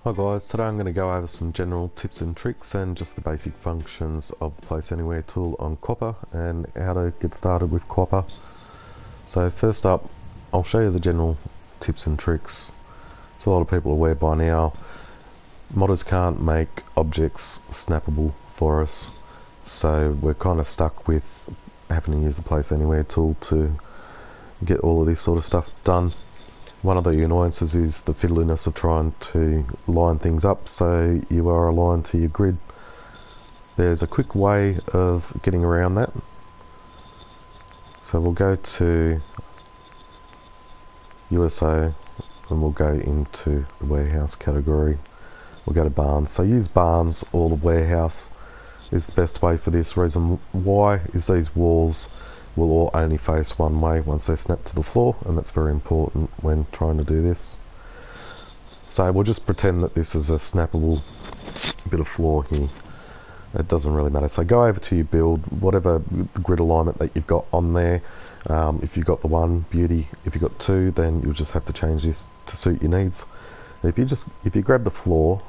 Hi guys, today I'm going to go over some general tips and tricks and just the basic functions of the Place Anywhere tool on QwaPA and how to get started with QwaPA. So first up, I'll show you the general tips and tricks. So a lot of people are aware by now, modders can't make objects snappable for us, so we're kind of stuck with having to use the Place Anywhere tool to get all of this sort of stuff done. One of the annoyances is the fiddliness of trying to line things up so you are aligned to your grid. There's a quick way of getting around that. So we'll go to USO and we'll go into the warehouse category. We'll go to barns. So use barns or the warehouse is the best way for this. Reason why is these walls will all only face one way once they snap to the floor, and that's very important when trying to do this. So we'll just pretend that this is a snappable bit of floor here. It doesn't really matter. So go over to your build, whatever grid alignment that you've got on there. If you've got the one, beauty. If you've got two, then you'll just have to change this to suit your needs. If you grab the floor,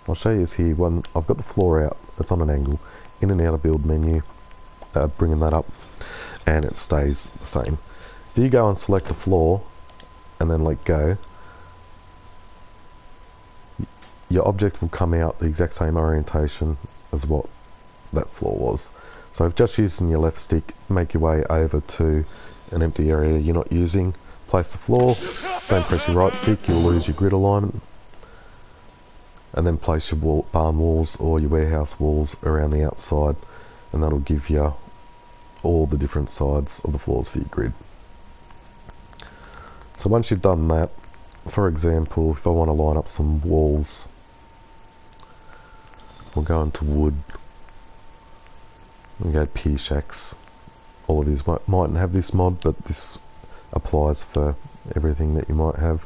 I'll show you this here. When I've got the floor out, it's on an angle, in and out of build menu, bringing that up, and it stays the same. If you go and select the floor and then let go, your object will come out the exact same orientation as what that floor was. So just using your left stick, make your way over to an empty area you're not using, place the floor, don't press your right stick, you'll lose your grid alignment, and then place your barn walls or your warehouse walls around the outside, and that'll give you all the different sides of the floors for your grid. So once you've done that, for example, if I want to line up some walls, we'll go into wood and go pier shacks. All of these mightn't have this mod, but this applies for everything that you might have.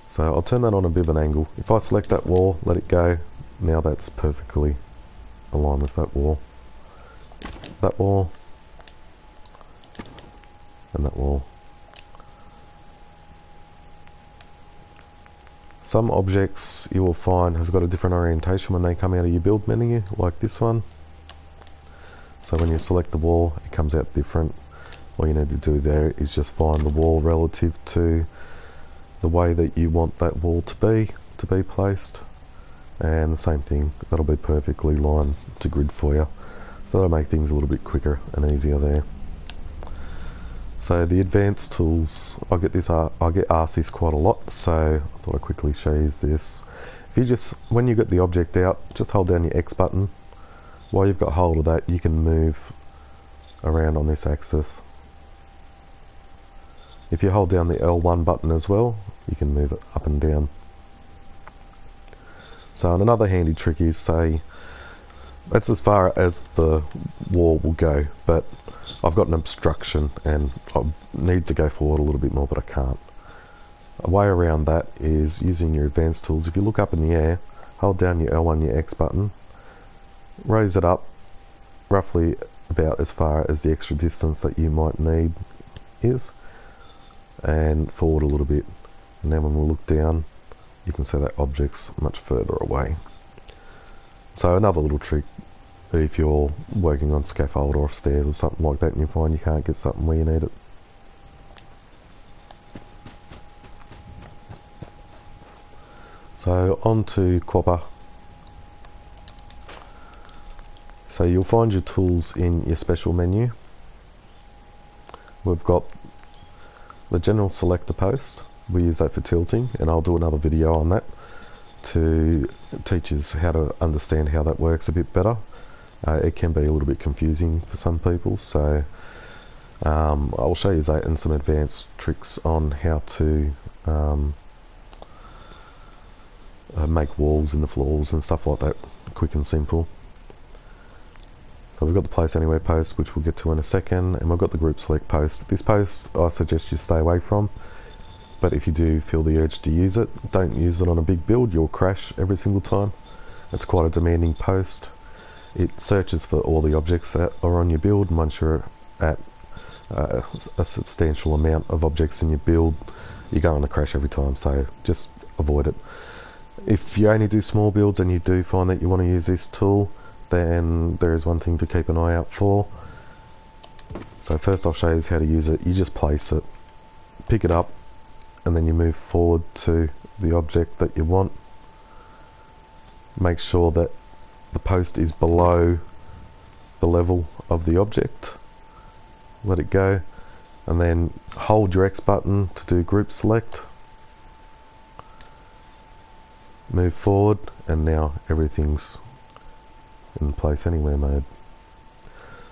So I'll turn that on a bit of an angle. If I select that wall, let it go, now that's perfectly aligned with that wall. That wall and that wall. Some objects you will find have got a different orientation when they come out of your build menu, like this one. So when you select the wall, it comes out different. All you need to do there is just find the wall relative to the way that you want that wall to be placed, and the same thing, that'll be perfectly lined to grid for you. So that'll make things a little bit quicker and easier there. So the advanced tools, I get asked this quite a lot, so I thought I'd quickly show you this. If when you get the object out, just hold down your X button. While you've got hold of that, you can move around on this axis. If you hold down the L1 button as well, you can move it up and down. So another handy trick is, say, that's as far as the wall will go, but I've got an obstruction and I need to go forward a little bit more, but I can't. A way around that is using your advanced tools. If you look up in the air, hold down your L1, your X button, raise it up roughly about as far as the extra distance that you might need is, and forward a little bit, and then when we look down, you can see that object's much further away. So another little trick, if you're working on scaffold or stairs or something like that and you find you can't get something where you need it. So on to QwaPA. So you'll find your tools in your special menu. We've got the general selector post. We use that for tilting, and I'll do another video on that to teach us how to understand how that works a bit better. It can be a little bit confusing for some people, so I'll show you that and some advanced tricks on how to make walls in the floors and stuff like that, quick and simple. So we've got the Place Anywhere post, which we'll get to in a second, and we've got the group select post. This post I suggest you stay away from, but if you do feel the urge to use it, don't use it on a big build. You'll crash every single time. It's quite a demanding post. It searches for all the objects that are on your build, and once you're at a substantial amount of objects in your build, you're going to crash every time. So just avoid it. If you only do small builds and you do find that you want to use this tool, then there is one thing to keep an eye out for. So first I'll show you how to use it. You just place it, pick it up, and then you move forward to the object that you want. Make sure that the post is below the level of the object. Let it go, and then hold your X button to do group select. Move forward, and now everything's in place anywhere mode.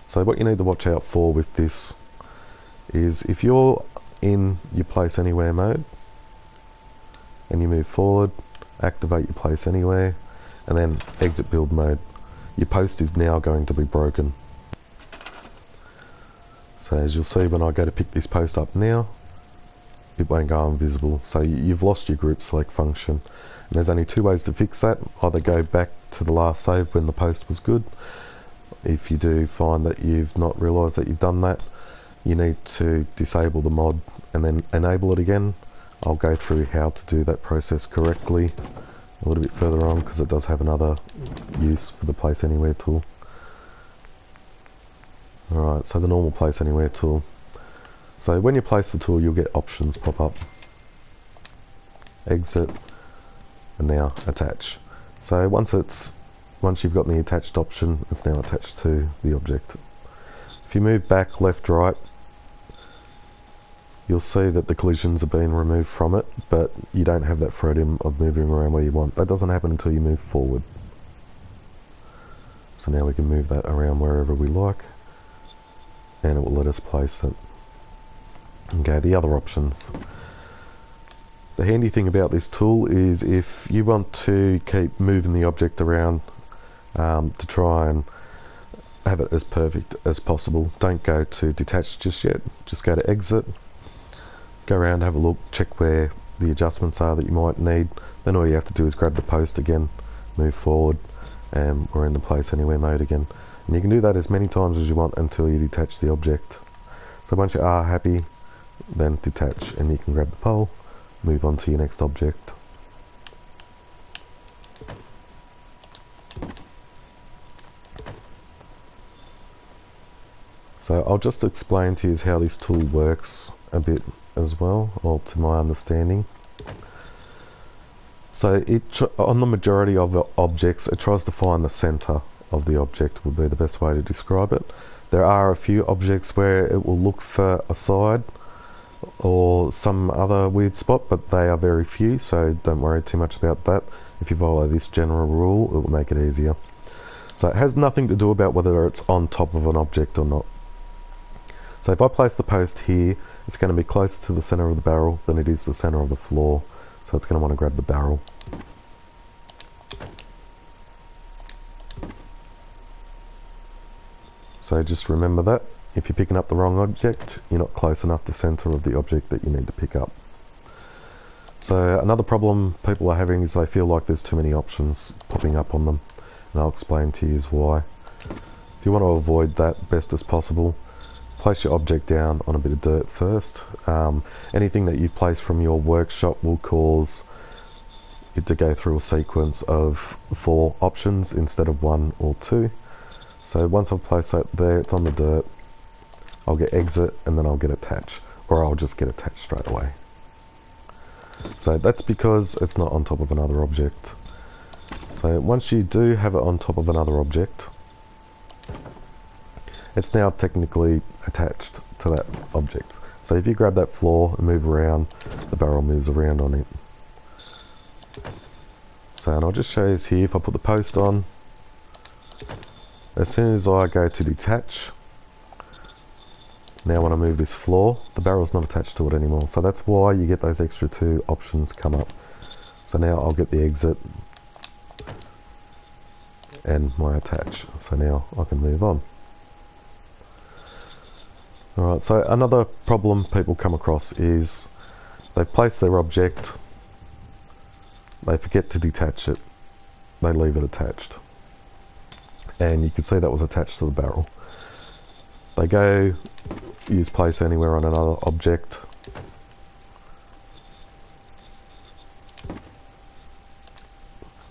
So what you need to watch out for with this is if you're in your place anywhere mode and you move forward, activate your place anywhere, and then exit build mode, your post is now going to be broken. So as you'll see, when I go to pick this post up now, it won't go invisible. So you've lost your group select function. And there's only two ways to fix that. Either go back to the last save when the post was good. If you do find that you've not realised that you've done that, you need to disable the mod and then enable it again. I'll go through how to do that process correctly a little bit further on, because it does have another use for the Place Anywhere tool. Alright, so the normal Place Anywhere tool. So when you place the tool, you'll get options pop up. Exit, and now attach. So once you've got the attached option, it's now attached to the object. If you move back, left, right, you'll see that the collisions are being removed from it, but you don't have that freedom of moving around where you want. That doesn't happen until you move forward. So now we can move that around wherever we like, and it will let us place it. Okay, the other options. The handy thing about this tool is if you want to keep moving the object around to try and have it as perfect as possible, don't go to detach just yet. Just go to exit, go around, have a look, check where the adjustments are that you might need. Then all you have to do is grab the post again, move forward, and we're in the Place Anywhere mode again. And you can do that as many times as you want until you detach the object. So once you are happy, then detach, and you can grab the pole, move on to your next object. So I'll just explain to you how this tool works a bit as well, or to my understanding. So on the majority of objects, it tries to find the center of the object, would be the best way to describe it. There are a few objects where it will look for a side or some other weird spot, but they are very few, so don't worry too much about that. If you follow this general rule, it will make it easier. So it has nothing to do about whether it's on top of an object or not. So if I place the post here, it's going to be closer to the center of the barrel than it is the center of the floor, so it's going to want to grab the barrel. So just remember that. If you're picking up the wrong object, you're not close enough to center of the object that you need to pick up. So another problem people are having is they feel like there's too many options popping up on them, and I'll explain to you why. If you want to avoid that best as possible, place your object down on a bit of dirt first. Anything that you place from your workshop will cause it to go through a sequence of 4 options instead of 1 or 2. So once I've placed that there, it's on the dirt, I'll get exit, and then I'll get attach, or I'll just get attached straight away. So that's because it's not on top of another object. So once you do have it on top of another object, it's now technically attached to that object. So if you grab that floor and move around, the barrel moves around on it. So, and I'll just show you this here. If I put the post on, as soon as I go to detach, now when I move this floor, the barrel's not attached to it anymore. So that's why you get those extra 2 options come up. So now I'll get the exit and my attach. So now I can move on. Alright, so another problem people come across is they've placed their object, they forget to detach it, they leave it attached. And you can see that was attached to the barrel. They go use Place Anywhere on another object,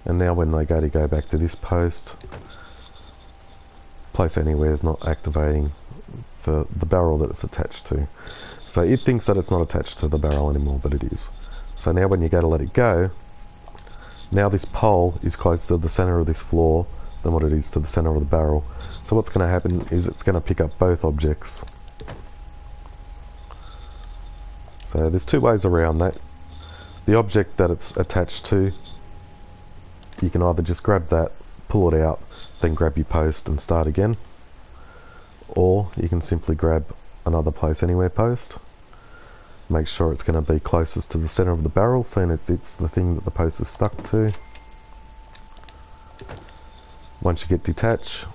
And now when they go back to this post, Place Anywhere is not activating for the barrel that it's attached to. So it thinks that it's not attached to the barrel anymore, but it is. So now when you go to let it go, now this pole is closer to the center of this floor than what it is to the center of the barrel. So what's going to happen is it's going to pick up both objects. So there's two ways around that. The object that it's attached to, you can either just grab that, pull it out, then grab your post and start again, or you can simply grab another Place Anywhere post, make sure it's going to be closest to the center of the barrel, seeing as it's the thing that the post is stuck to. Once you get detached,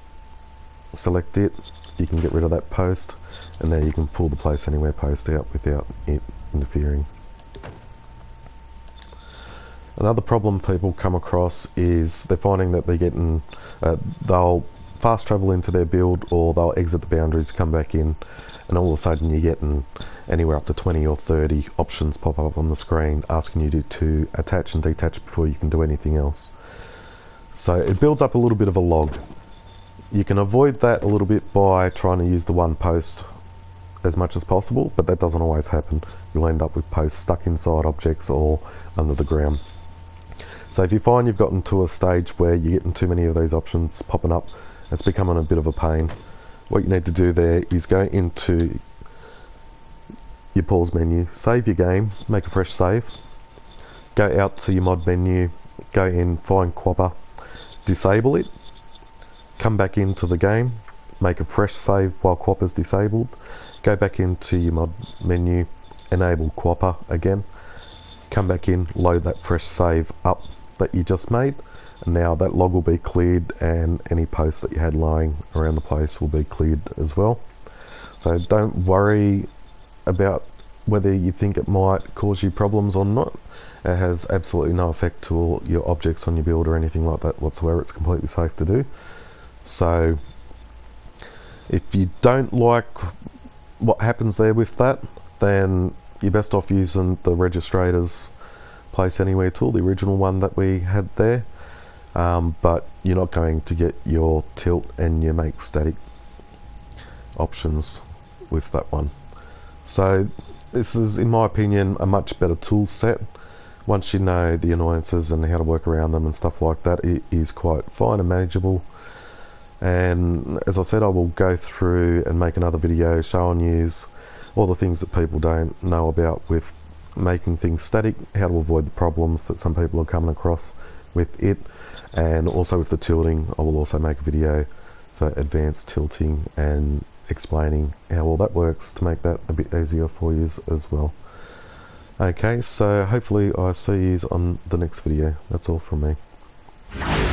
select it, you can get rid of that post, and now you can pull the Place Anywhere post out without it interfering. Another problem people come across is they're finding that they're getting, they'll fast travel into their build, or they'll exit the boundaries, come back in, and all of a sudden you're getting anywhere up to 20 or 30 options pop up on the screen asking you to attach and detach before you can do anything else. So it builds up a little bit of a log. You can avoid that a little bit by trying to use the one post as much as possible, but that doesn't always happen. You'll end up with posts stuck inside objects or under the ground. So if you find you've gotten to a stage where you're getting too many of these options popping up, it's becoming a bit of a pain. What you need to do there is go into your pause menu, save your game, make a fresh save, go out to your mod menu, go in, find QwaPA, disable it, come back into the game, make a fresh save while QwaPA is disabled, go back into your mod menu, enable QwaPA again, come back in, load that fresh save up that you just made, and now that log will be cleared and any posts that you had lying around the place will be cleared as well. So don't worry about whether you think it might cause you problems or not. It has absolutely no effect to all your objects on your build or anything like that whatsoever. It's completely safe to do. So if you don't like what happens there with that, then you're best off using the Registrator's Place Anywhere tool, the original one that we had there, but you're not going to get your tilt and your make static options with that one. So this is, in my opinion, a much better tool set. Once you know the annoyances and how to work around them and stuff like that, it is quite fine and manageable. And as I said, I will go through and make another video showing you all the things that people don't know about with making things static, how to avoid the problems that some people are coming across with it, and also with the tilting. I will also make a video for advanced tilting and explaining how all that works to make that a bit easier for you as well. Okay, so hopefully I see you on the next video. That's all from me.